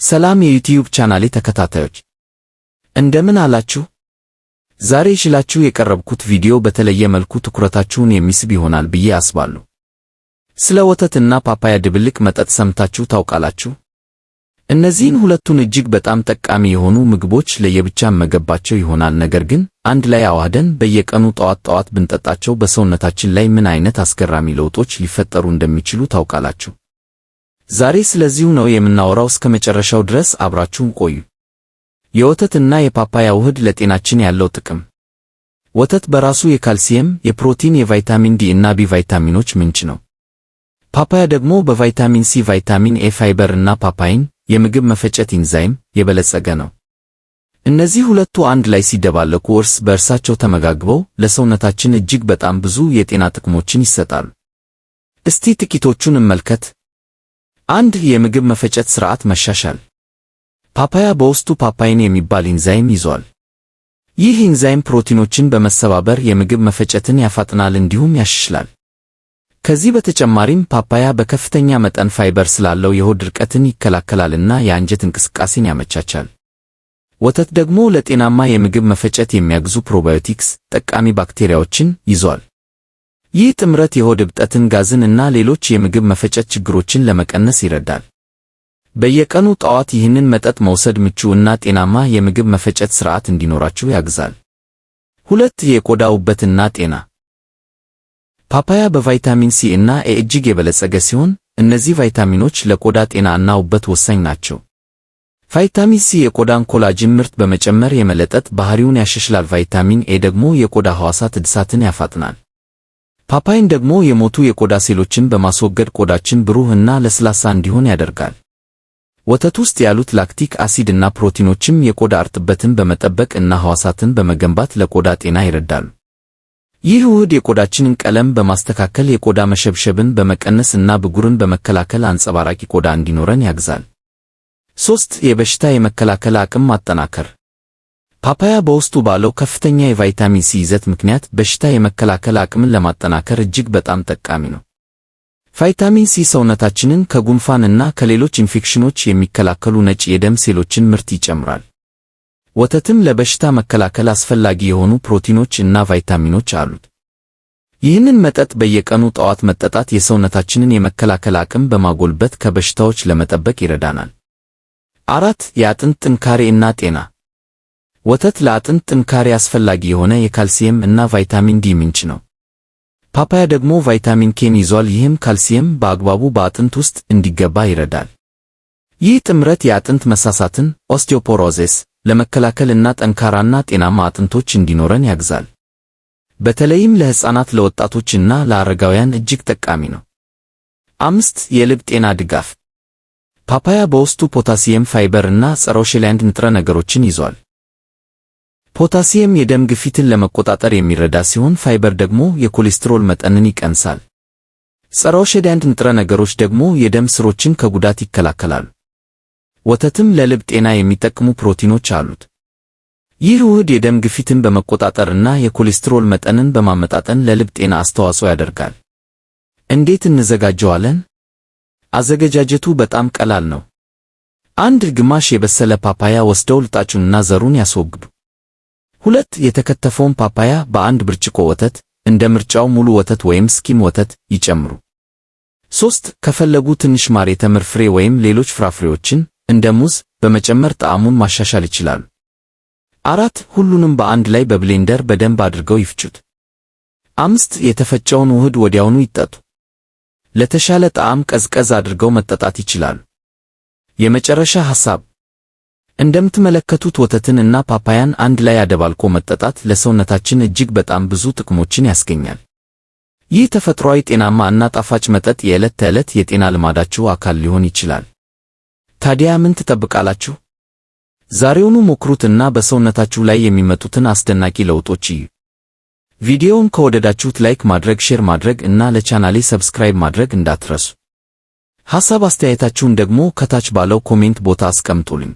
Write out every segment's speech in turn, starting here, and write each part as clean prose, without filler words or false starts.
ሰላም የዩቲዩብ ቻናሌ ተከታታዮች እንደምን አላችሁ? ዛሬ ይዤላችሁ የቀረብኩት ቪዲዮ በተለየ መልኩ ትኩረታችሁን የሚስብ ይሆናል ብዬ አስባለሁ። ስለ ወተትና ፓፓያ ድብልቅ መጠጥ ሰምታችሁ ታውቃላችሁ? እነዚህን ሁለቱን እጅግ በጣም ጠቃሚ የሆኑ ምግቦች ለየብቻ መገባቸው ይሆናል፣ ነገር ግን አንድ ላይ አዋህደን በየቀኑ ጠዋት ብንጠጣቸው በሰውነታችን ላይ ምን አይነት አስገራሚ ለውጦች ሊፈጠሩ እንደሚችሉ ታውቃላችሁ? ዛሬ ስለዚሁ ነው የምናወራው። እስከ መጨረሻው ድረስ አብራችሁን ቆዩ። የወተትና የፓፓያ ውህድ ለጤናችን ያለው ጥቅም። ወተት በራሱ የካልሲየም፣ የፕሮቲን፣ የቫይታሚን ዲ እና ቢ ቫይታሚኖች ምንጭ ነው። ፓፓያ ደግሞ በቫይታሚን ሲ፣ ቫይታሚን ኤ፣ ፋይበር እና ፓፓይን የምግብ መፈጨት ኢንዛይም የበለጸገ ነው። እነዚህ ሁለቱ አንድ ላይ ሲደባለቁ እርስ በእርሳቸው ተመጋግበው ለሰውነታችን እጅግ በጣም ብዙ የጤና ጥቅሞችን ይሰጣሉ። እስቲ ጥቂቶቹን እንመልከት። 1. የምግብ መፈጨት ሥርዓት መሻሻል። ፓፓያ በውስጡ ፓፓይን የሚባል ኢንዛይም ይዟል። ይህ ኢንዛይም ፕሮቲኖችን በመሰባበር የምግብ መፈጨትን ያፋጥናል እንዲሁም ያሻሽላል። ከዚህ በተጨማሪም ፓፓያ በከፍተኛ መጠን ፋይበር ስላለው የሆድ ድርቀትን ይከላከላልና የአንጀት እንቅስቃሴን ያመቻቻል። ወተት ደግሞ ለጤናማ የምግብ መፈጨት የሚያግዙ ፕሮባዮቲክስ ጠቃሚ ባክቴሪያዎችን ይዟል። ይህ ጥምረት የሆድ እብጠትን፣ ጋዝን እና ሌሎች የምግብ መፈጨት ችግሮችን ለመቀነስ ይረዳል። በየቀኑ ጠዋት ይህንን መጠጥ መውሰድ ምቹ እና ጤናማ የምግብ መፈጨት ሥርዓት እንዲኖራችሁ ያግዛል። 2. የቆዳ ውበትና ጤና። ፓፓያ በቫይታሚን ሲ እና ኤ እጅግ የበለጸገ ሲሆን እነዚህ ቫይታሚኖች ለቆዳ ጤና እና ውበት ወሳኝ ናቸው። ቫይታሚን ሲ የቆዳን ኮላጅን ምርት በመጨመር የመለጠጥ ባህሪውን ያሻሽላል። ቫይታሚን ኤ ደግሞ የቆዳ ሕዋሳት እድሳትን ያፋጥናል። ፓፓይን ደግሞ የሞቱ የቆዳ ሴሎችን በማስወገድ ቆዳችን ብሩህ እና ለስላሳ እንዲሆን ያደርጋል። ወተት ውስጥ ያሉት ላክቲክ አሲድ እና ፕሮቲኖችም የቆዳ እርጥበትን በመጠበቅ እና ሕዋሳትን በመገንባት ለቆዳ ጤና ይረዳሉ። ይህ ውህድ የቆዳችንን ቀለም በማስተካከል የቆዳ መሸብሸብን በመቀነስ እና ብጉርን በመከላከል አንጸባራቂ ቆዳ እንዲኖረን ያግዛል። 3. የበሽታ የመከላከል አቅም ማጠናከር። ፓፓያ በውስጡ ባለው ከፍተኛ የቫይታሚን ሲ ይዘት ምክንያት በሽታ የመከላከል አቅምን ለማጠናከር እጅግ በጣም ጠቃሚ ነው። ቫይታሚን ሲ ሰውነታችንን ከጉንፋን እና ከሌሎች ኢንፌክሽኖች የሚከላከሉ ነጭ የደም ሴሎችን ምርት ይጨምራል። ወተትም ለበሽታ መከላከል አስፈላጊ የሆኑ ፕሮቲኖች እና ቫይታሚኖች አሉት። ይህንን መጠጥ በየቀኑ ጠዋት መጠጣት የሰውነታችንን የመከላከል አቅም በማጎልበት ከበሽታዎች ለመጠበቅ ይረዳናል። 4. የአጥንት ጥንካሬ እና ጤና። ወተት ለአጥንት ጥንካሬ አስፈላጊ የሆነ የካልሲየም እና ቫይታሚን ዲ ምንጭ ነው። ፓፓያ ደግሞ ቫይታሚን ኬን ይዟል። ይህም ካልሲየም በአግባቡ በአጥንት ውስጥ እንዲገባ ይረዳል። ይህ ጥምረት የአጥንት መሳሳትን ኦስቲዮፖሮሲስ ለመከላከል እና ጠንካራና ጤናማ አጥንቶች እንዲኖረን ያግዛል። በተለይም ለሕፃናት፣ ለወጣቶች እና ለአረጋውያን እጅግ ጠቃሚ ነው። 5. የልብ ጤና ድጋፍ። ፓፓያ በውስጡ ፖታሲየም፣ ፋይበር እና ጸረ ኦክሲዳንት ንጥረ ነገሮችን ይዟል። ፖታሲየም የደም ግፊትን ለመቆጣጠር የሚረዳ ሲሆን ፋይበር ደግሞ የኮሌስትሮል መጠንን ይቀንሳል። ጸረ ኦክሲዳንት ንጥረ ነገሮች ደግሞ የደም ስሮችን ከጉዳት ይከላከላሉ። ወተትም ለልብ ጤና የሚጠቅሙ ፕሮቲኖች አሉት። ይህ ውህድ የደም ግፊትን በመቆጣጠር እና የኮሌስትሮል መጠንን በማመጣጠን ለልብ ጤና አስተዋጽኦ ያደርጋል። እንዴት እንዘጋጀዋለን? አዘገጃጀቱ በጣም ቀላል ነው። 1. ግማሽ የበሰለ ፓፓያ ወስደው ልጣጩንና ዘሩን ያስወግዱ። 2. የተከተፈውን ፓፓያ በአንድ ብርጭቆ ወተት እንደ ምርጫው ሙሉ ወተት ወይም ስኪም ወተት ይጨምሩ። 3. ከፈለጉ ትንሽ ማር፣ የተምር ፍሬ ወይም ሌሎች ፍራፍሬዎችን እንደ ሙዝ በመጨመር ጣዕሙን ማሻሻል ይችላሉ። 4. ሁሉንም በአንድ ላይ በብሌንደር በደንብ አድርገው ይፍጩት። 5. የተፈጨውን ውህድ ወዲያውኑ ይጠጡ። ለተሻለ ጣዕም ቀዝቀዝ አድርገው መጠጣት ይችላሉ። የመጨረሻ ሐሳብ፣ እንደምትመለከቱት ወተትን እና ፓፓያን አንድ ላይ አደባልቆ መጠጣት ለሰውነታችን እጅግ በጣም ብዙ ጥቅሞችን ያስገኛል። ይህ ተፈጥሯዊ፣ ጤናማ እና ጣፋጭ መጠጥ የዕለት ተዕለት የጤና ልማዳችሁ አካል ሊሆን ይችላል። ታዲያ ምን ትጠብቃላችሁ? ዛሬውኑ ሞክሩትና በሰውነታችሁ ላይ የሚመጡትን አስደናቂ ለውጦች እዩ። ቪዲዮውን ከወደዳችሁት ላይክ ማድረግ፣ ሼር ማድረግ እና ለቻናሌ ሰብስክራይብ ማድረግ እንዳትረሱ። ሐሳብ አስተያየታችሁን ደግሞ ከታች ባለው ኮሜንት ቦታ አስቀምጡልኝ።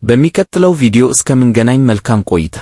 በሚቀጥለው ቪዲዮ እስከምንገናኝ መልካም ቆይታ።